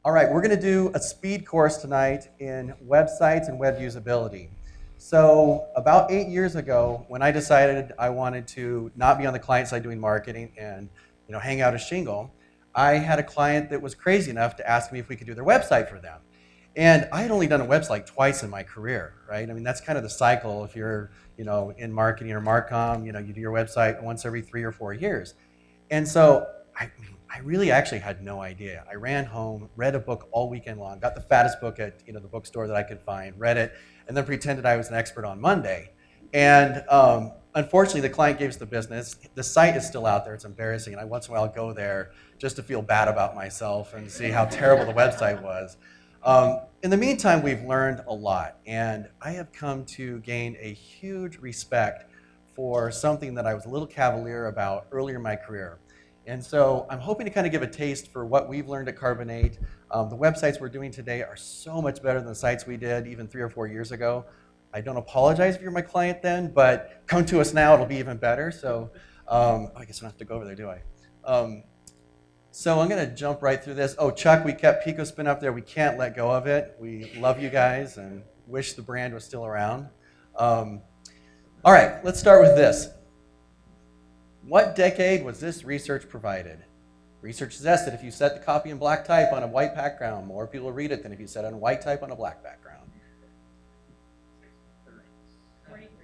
All right, we're going to do a speed course tonight in websites and web usability. So about 8 years ago, when I decided I wanted to not be on the client side doing marketing and hang out a shingle, I had a client that was crazy enough to ask me if we could do their website for them. And I had only done a website twice in my career, right? I mean, that's kind of the cycle if you're in marketing or Marcom, you do your website once every 3 or 4 years. And so I really actually had no idea. I ran home, read a book all weekend long, got the fattest book at the bookstore that I could find, read it, and then pretended I was an expert on Monday. And unfortunately, the client gave us the business. The site is still out there. It's embarrassing. And I once in a while go there just to feel bad about myself and see how terrible the website was. In the meantime, we've learned a lot. And I have come to gain a huge respect for something that I was a little cavalier about earlier in my career. And so I'm hoping to kind of give a taste for what we've learned at Carbon8. The websites we're doing today are so much better than the sites we did even 3 or 4 years ago. I don't apologize if you're my client then, but come to us now, it'll be even better. So I guess I don't have to go over there, do I? So I'm going to jump right through this. Oh, Chuck, we kept PicoSpin up there. We can't let go of it. We love you guys and wish the brand was still around. All right, let's start with this. What decade was this research provided? Research suggests that if you set the copy in black type on a white background, more people will read it than if you set it on white type on a black background.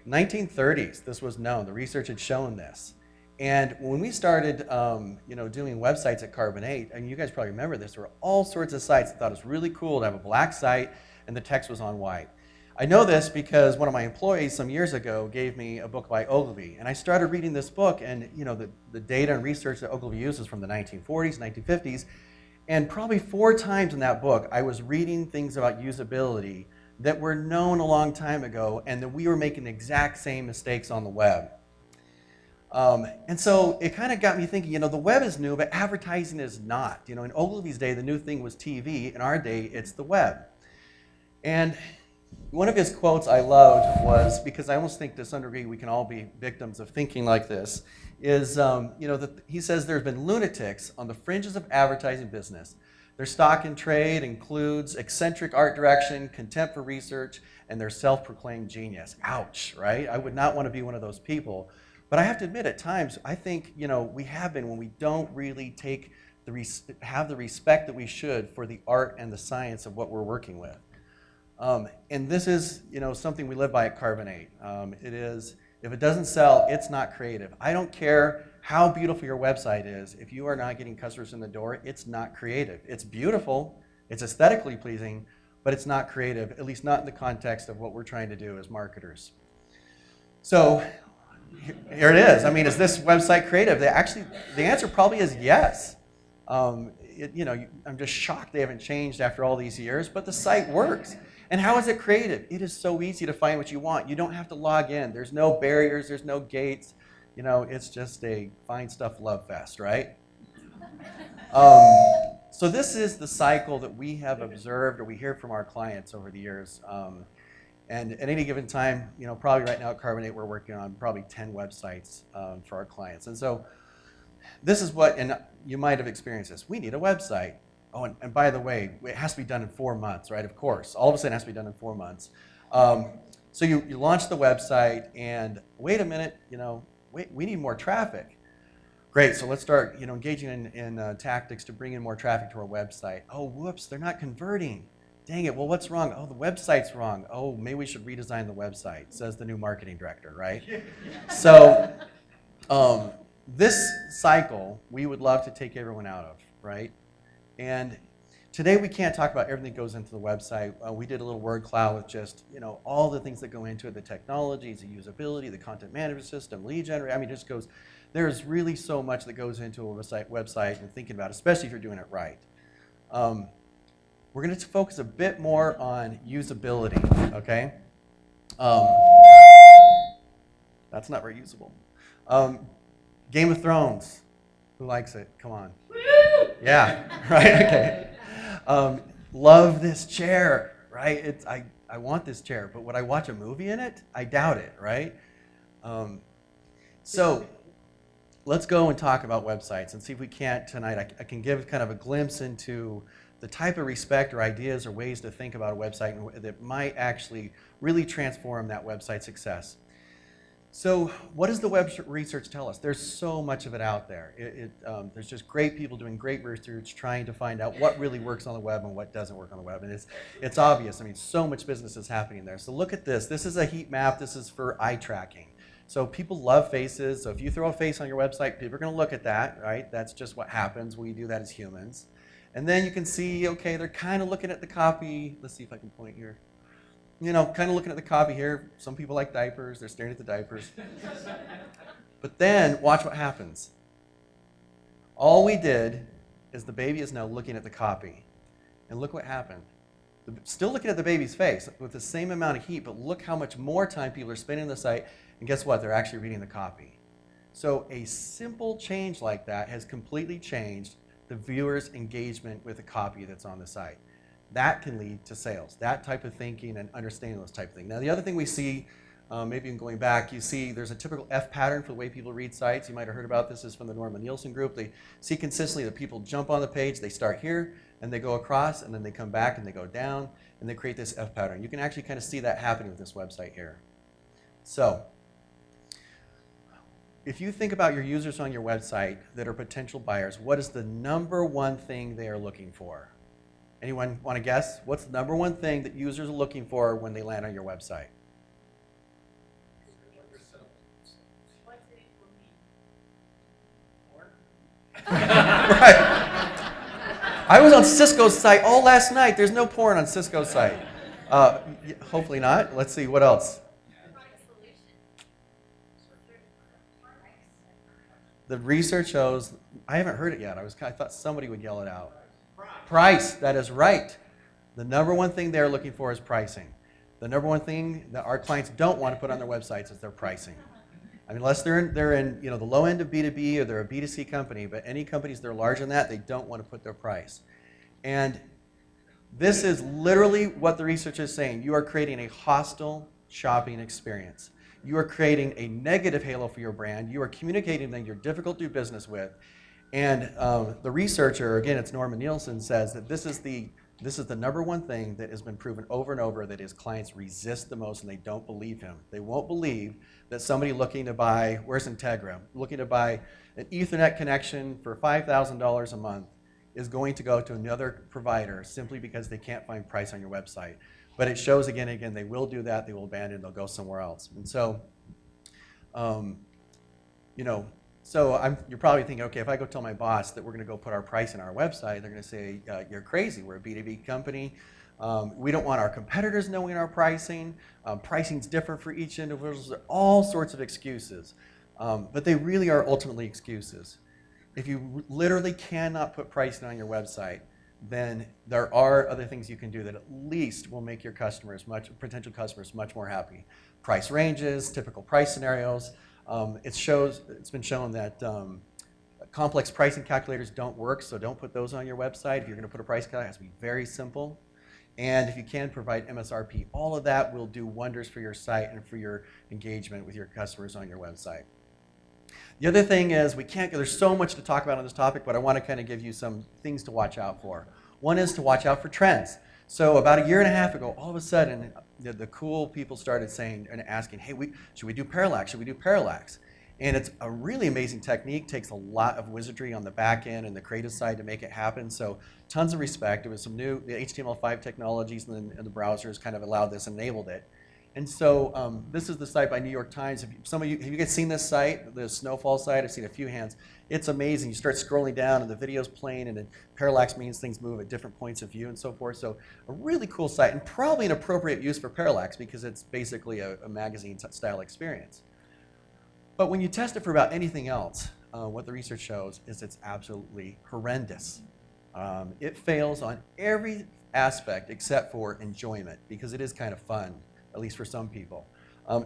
1930s, this was known. The research had shown this. And when we started doing websites at Carbon8, and you guys probably remember this, there were all sorts of sites that thought it was really cool to have a black site and the text was on white. I know this because one of my employees some years ago gave me a book by Ogilvy, and I started reading this book, and the data and research that Ogilvy uses from the 1940s, 1950s, and probably 4 times in that book I was reading things about usability that were known a long time ago, and that we were making the exact same mistakes on the web. And so it kind of got me thinking, the web is new, but advertising is not. In Ogilvy's day, the new thing was TV. In our day, it's the web. And one of his quotes I loved was, because I almost think to some degree we can all be victims of thinking like this, is, he says there's been lunatics on the fringes of advertising business. Their stock in trade includes eccentric art direction, contempt for research, and their self-proclaimed genius. Ouch, right? I would not want to be one of those people. But I have to admit, at times, I think, we have been when we don't really have the respect that we should for the art and the science of what we're working with. And this is, something we live by at Carbon8. It is, if it doesn't sell, it's not creative. I don't care how beautiful your website is. If you are not getting customers in the door, it's not creative. It's beautiful, it's aesthetically pleasing, but it's not creative, at least not in the context of what we're trying to do as marketers. So here it is. I mean, is this website creative? The answer probably is yes. I'm just shocked they haven't changed after all these years, but the site works. And how is it creative? It is so easy to find what you want. You don't have to log in. There's no barriers. There's no gates. It's just a find stuff love fest, right? So this is the cycle that we have observed or we hear from our clients over the years. And at any given time, probably right now at Carbon8, we're working on probably 10 websites for our clients. And so this is what, and you might have experienced this. We need a website. Oh, and by the way, it has to be done in 4 months, right? Of course, all of a sudden it has to be done in 4 months. So you launch the website, and wait a minute, we need more traffic. Great, so let's start, engaging in tactics to bring in more traffic to our website. Oh, whoops, they're not converting. Dang it, well, what's wrong? Oh, the website's wrong. Oh, maybe we should redesign the website, says the new marketing director, right? So this cycle, we would love to take everyone out of, right? And today we can't talk about everything that goes into the website. We did a little word cloud with just, all the things that go into it, the technologies, the usability, the content management system, lead generation. I mean, it just goes, there's really so much that goes into a website and thinking about it, especially if you're doing it right. We're going to focus a bit more on usability, okay? That's not very usable. Game of Thrones. Who likes it? Come on. Yeah, right, okay. Love this chair, right? I want this chair, but would I watch a movie in it? I doubt it, right? So let's go and talk about websites and see if we can't tonight. I can give kind of a glimpse into the type of respect or ideas or ways to think about a website that might actually really transform that website success. So what does the web research tell us? There's so much of it out there. There's just great people doing great research trying to find out what really works on the web and what doesn't work on the web. And it's obvious. I mean, so much business is happening there. So look at this. This is a heat map. This is for eye tracking. So people love faces. So if you throw a face on your website, people are going to look at that, right? That's just what happens. We do that as humans. And then you can see, okay, they're kind of looking at the copy. Let's see if I can point here. You know, kind of looking at the copy here. Some people like diapers. They're staring at the diapers. But then, watch what happens. All we did is the baby is now looking at the copy. And look what happened. Still looking at the baby's face with the same amount of heat, but look how much more time people are spending on the site. And guess what? They're actually reading the copy. So a simple change like that has completely changed the viewer's engagement with the copy that's on the site. That can lead to sales, that type of thinking and understanding those type of things. Now, the other thing we see, maybe in going back, you see there's a typical F pattern for the way people read sites. You might have heard about this. This is from the Norman Nielsen group. They see consistently that people jump on the page, they start here, and they go across, and then they come back, and they go down, and they create this F pattern. You can actually kind of see that happening with this website here. So, if you think about your users on your website that are potential buyers, what is the number one thing they are looking for? Anyone want to guess? What's the number one thing that users are looking for when they land on your website? Right. I was on Cisco's site all last night. There's no porn on Cisco's site. Hopefully not. Let's see, what else? The research shows, I haven't heard it yet. I thought somebody would yell it out. Price, that is right. The number one thing they're looking for is pricing. The number one thing that our clients don't want to put on their websites is their pricing. I mean, unless they're in the low end of B2B or they're a B2C company, but any companies that are larger than that, they don't want to put their price. And this is literally what the research is saying. You are creating a hostile shopping experience. You are creating a negative halo for your brand. You are communicating that you're difficult to do business with. And the researcher, again, it's Norman Nielsen, says that this is the number one thing that has been proven over and over that his clients resist the most, and they don't believe him. They won't believe that somebody looking to buy, where's Integra, looking to buy an Ethernet connection for $5,000 a month is going to go to another provider simply because they can't find price on your website. But it shows again and again, they will do that, they will abandon, they'll go somewhere else. And so, you're probably thinking, okay, if I go tell my boss that we're going to go put our price on our website, they're going to say, you're crazy. We're a B2B company. We don't want our competitors knowing our pricing. Pricing's different for each individual. There are all sorts of excuses. But they really are ultimately excuses. If you literally cannot put pricing on your website, then there are other things you can do that at least will make your potential customers much more happy. Price ranges, typical price scenarios. It's been shown that complex pricing calculators don't work, so don't put those on your website. If you're going to put a price calculator, it has to be very simple. And if you can provide MSRP, all of that will do wonders for your site and for your engagement with your customers on your website. The other thing is, there's so much to talk about on this topic, but I want to kind of give you some things to watch out for. One is to watch out for trends. So about a year and a half ago, all of a sudden, the cool people started saying and asking, hey, should we do parallax? Should we do parallax? And it's a really amazing technique, takes a lot of wizardry on the back end and the creative side to make it happen. So tons of respect. It was some new, the HTML5 technologies and the browsers kind of allowed this, enabled it. And so this is the site by New York Times. Have you guys seen this site, the snowfall site? I've seen a few hands. It's amazing. You start scrolling down and the video's playing, and then parallax means things move at different points of view and so forth. So a really cool site, and probably an appropriate use for parallax because it's basically a magazine style experience. But when you test it for about anything else, what the research shows is it's absolutely horrendous. It fails on every aspect except for enjoyment, because it is kind of fun, at least for some people.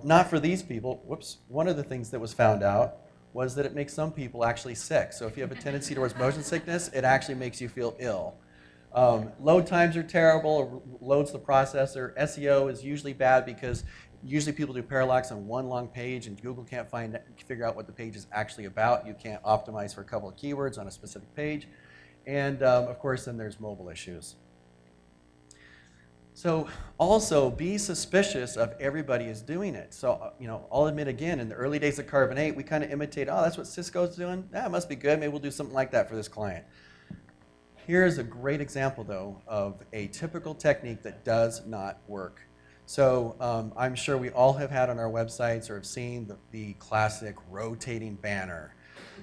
Not for these people. Whoops. One of the things that was found out was that it makes some people actually sick. So if you have a tendency towards motion sickness, it actually makes you feel ill. Load times are terrible, loads the processor. SEO is usually bad because usually people do parallax on one long page and Google can't figure out what the page is actually about. You can't optimize for a couple of keywords on a specific page. And of course, then there's mobile issues. So also be suspicious of everybody is doing it. So, I'll admit again, in the early days of Carbon8, we kind of imitate, oh, that's what Cisco's doing? That must be good. Maybe we'll do something like that for this client. Here's a great example, though, of a typical technique that does not work. So I'm sure we all have had on our websites or have seen the classic rotating banner.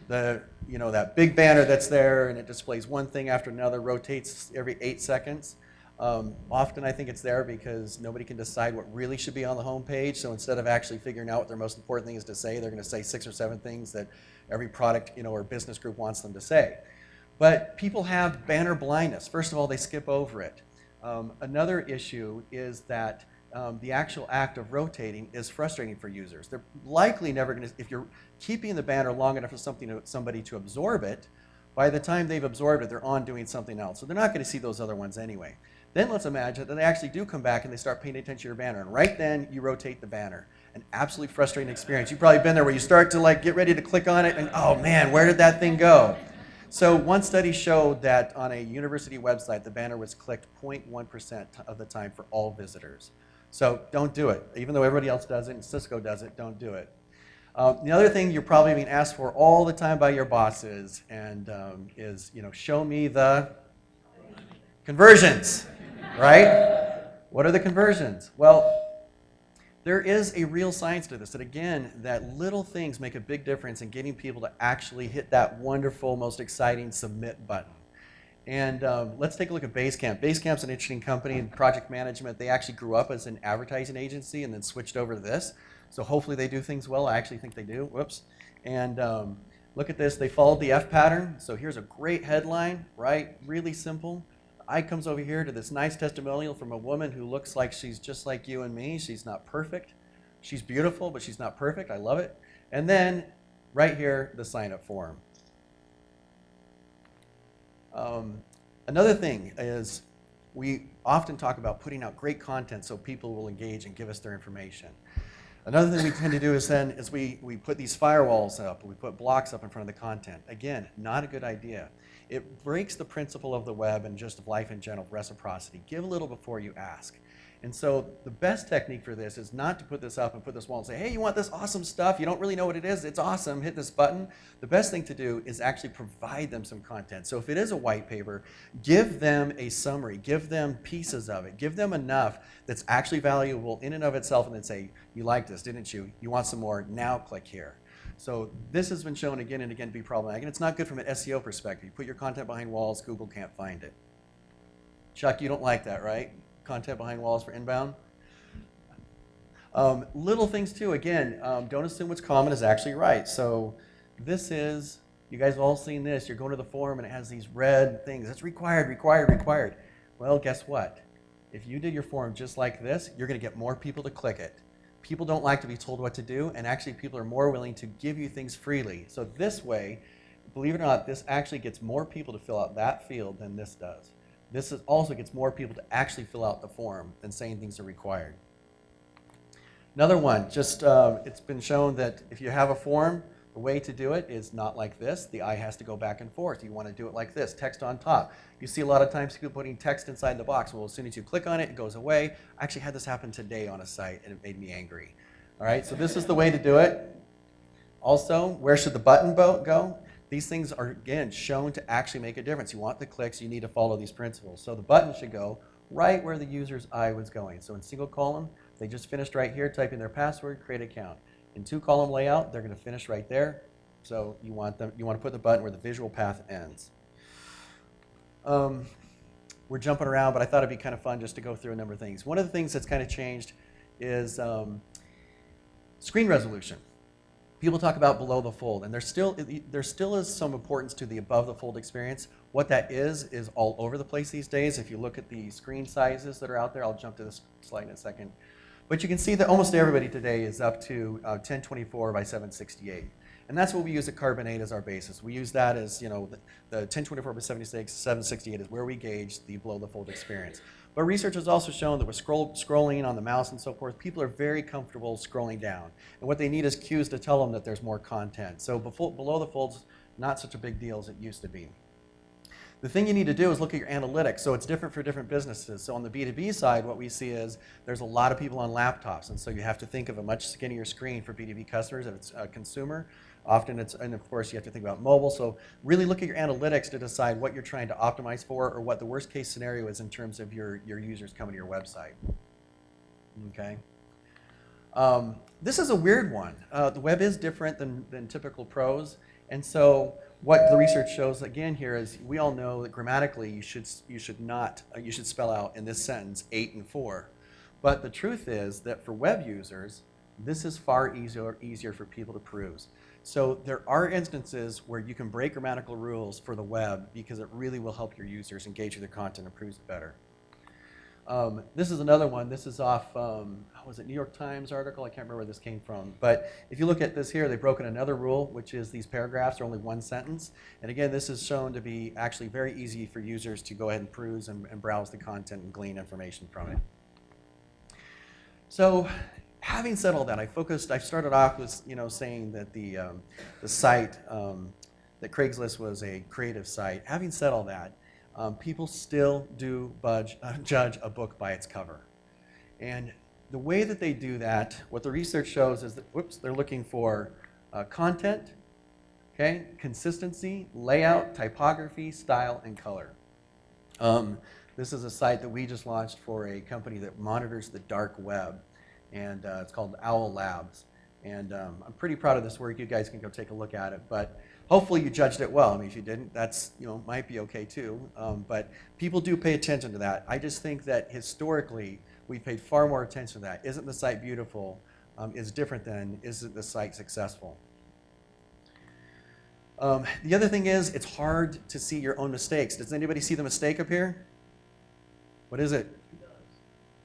That big banner that's there and it displays one thing after another, rotates every 8 seconds. Often I think it's there because nobody can decide what really should be on the home page. So instead of actually figuring out what their most important thing is to say, they're going to say 6 or 7 things that every product or business group wants them to say. But people have banner blindness. First of all, they skip over it. Another issue is that the actual act of rotating is frustrating for users. They're likely never going to, if you're keeping the banner long enough for somebody to absorb it, by the time they've absorbed it, they're on doing something else. So they're not going to see those other ones anyway. Then let's imagine that they actually do come back and they start paying attention to your banner. And right then, you rotate the banner. An absolutely frustrating experience. You've probably been there where you start to get ready to click on it and, oh man, where did that thing go? So one study showed that on a university website, the banner was clicked 0.1% of the time for all visitors. So don't do it. Even though everybody else does it and Cisco does it, don't do it. The other thing you're probably being asked for all the time by your bosses is, show me the conversions, right? What are the conversions? Well, there is a real science to this, that again, that little things make a big difference in getting people to actually hit that wonderful, most exciting submit button. And let's take a look at Basecamp. Basecamp's an interesting company in project management. They actually grew up as an advertising agency and then switched over to this. So hopefully they do things well. I actually think they do. Whoops. And look at this. They followed the F pattern. So here's a great headline, right? Really simple. I comes over here to this nice testimonial from a woman who looks like she's just like you and me. She's not perfect. She's beautiful, but she's not perfect. I love it. And then right here, the sign-up form. Another thing is we often talk about putting out great content so people will engage and give us their information. Another thing we tend to do is we put these firewalls up, we put blocks up in front of the content. Again, not a good idea. It breaks the principle of the web and just of life in general, reciprocity. Give a little before you ask. And so the best technique for this is not to put this up and put this wall and say, hey, you want this awesome stuff? You don't really know what it is. It's awesome. Hit this button. The best thing to do is actually provide them some content. So if it is a white paper, give them a summary. Give them pieces of it. Give them enough that's actually valuable in and of itself and then say, you liked this, didn't you? You want some more? Now click here. So this has been shown again and again to be problematic. And it's not good from an SEO perspective. You put your content behind walls, Google can't find it. Chuck, you don't like that, right? Content behind walls for inbound. Little things too, again, don't assume what's common is actually right. So this is, you guys have all seen this, you're going to the forum and it has these red things. It's required, required, required. Well, guess what? If you did your forum just like this, you're going to get more people to click it. People don't like to be told what to do, and actually people are more willing to give you things freely. So this way, believe it or not, this actually gets more people to fill out that field than this does. This also gets more people to actually fill out the form than saying things are required. Another one, just it's been shown that if you have a form, the way to do it is not like this. The eye has to go back and forth. You want to do it like this, text on top. You see a lot of times people putting text inside the box. Well, as soon as you click on it, it goes away. I actually had this happen today on a site, and it made me angry. All right, so this is the way to do it. Also, where should the button go? These things are, again, shown to actually make a difference. You want the clicks, you need to follow these principles. So the button should go right where the user's eye was going. So in single column, they just finished right here, typing their password, create account. In 2-column layout, they're going to finish right there. So you want to put the button where the visual path ends. We're jumping around, but I thought it'd be kind of fun just to go through a number of things. One of the things that's kind of changed is screen resolution. People talk about below the fold, and there still is some importance to the above the fold experience. What that is all over the place these days. If you look at the screen sizes that are out there, I'll jump to this slide in a second. But you can see that almost everybody today is up to 1024 by 768. And that's what we use at Carbon8 as our basis. We use that as, the 1024 by 768 is where we gauge the below the fold experience. But research has also shown that with scrolling on the mouse and so forth, people are very comfortable scrolling down. And what they need is cues to tell them that there's more content. So below the fold's not such a big deal as it used to be. The thing you need to do is look at your analytics. So it's different for different businesses. So on the B2B side, what we see is there's a lot of people on laptops. And so you have to think of a much skinnier screen for B2B customers if it's a consumer. Often it's, and of course you have to think about mobile. So really look at your analytics to decide what you're trying to optimize for or what the worst case scenario is in terms of your users coming to your website. Okay. This is a weird one. The web is different than typical prose. And so what the research shows again here is we all know that grammatically you should spell out in this sentence 8 and 4. But the truth is that for web users, this is far easier for people to peruse. So there are instances where you can break grammatical rules for the web because it really will help your users engage with their content and peruse it better. This is another one. This is off, was it New York Times article? I can't remember where this came from. But if you look at this here, they've broken another rule, which is these paragraphs are only one sentence. And again, this is shown to be actually very easy for users to go ahead and peruse and browse the content and glean information from it. So having said all that, I started off with saying that the site, that Craigslist was a creative site. Having said all that, people still do judge a book by its cover. And the way that they do that, what the research shows is that, they're looking for content, okay, consistency, layout, typography, style, and color. This is a site that we just launched for a company that monitors the dark web, and it's called Owl Labs. And I'm pretty proud of this work. You guys can go take a look at it. But hopefully you judged it well. I mean, if you didn't, that's might be okay too. But people do pay attention to that. I just think that historically we've paid far more attention to that. Isn't the site beautiful? Is different than isn't the site successful? The other thing is it's hard to see your own mistakes. Does anybody see the mistake up here? What is it?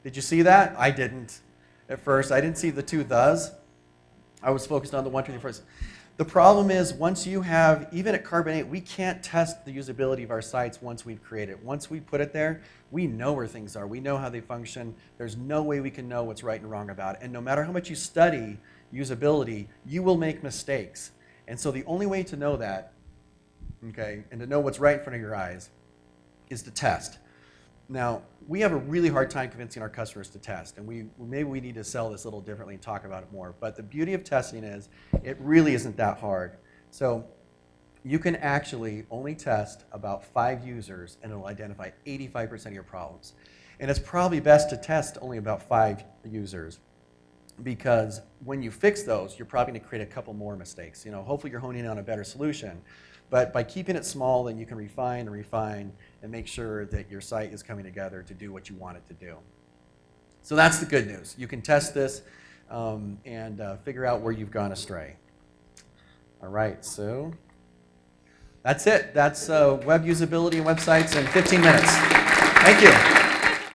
Did you see that? I didn't at first. I didn't see the 2 thes. I was focused on the 1, 2, 3, 4. The problem is once you have, even at Carbon8, we can't test the usability of our sites once we've created it. Once we put it there, we know where things are. We know how they function. There's no way we can know what's right and wrong about it. And no matter how much you study usability, you will make mistakes. And so the only way to know that, okay, and to know what's right in front of your eyes is to test. Now, we have a really hard time convincing our customers to test, and maybe we need to sell this a little differently and talk about it more. But the beauty of testing is it really isn't that hard. So you can actually only test about 5 users, and it'll identify 85% of your problems. And it's probably best to test only about 5 users, because when you fix those, you're probably going to create a couple more mistakes. Hopefully you're honing in on a better solution. But by keeping it small, then you can refine and refine and make sure that your site is coming together to do what you want it to do. So that's the good news. You can test this and figure out where you've gone astray. All right, so that's it. That's web usability and websites in 15 minutes. Thank you.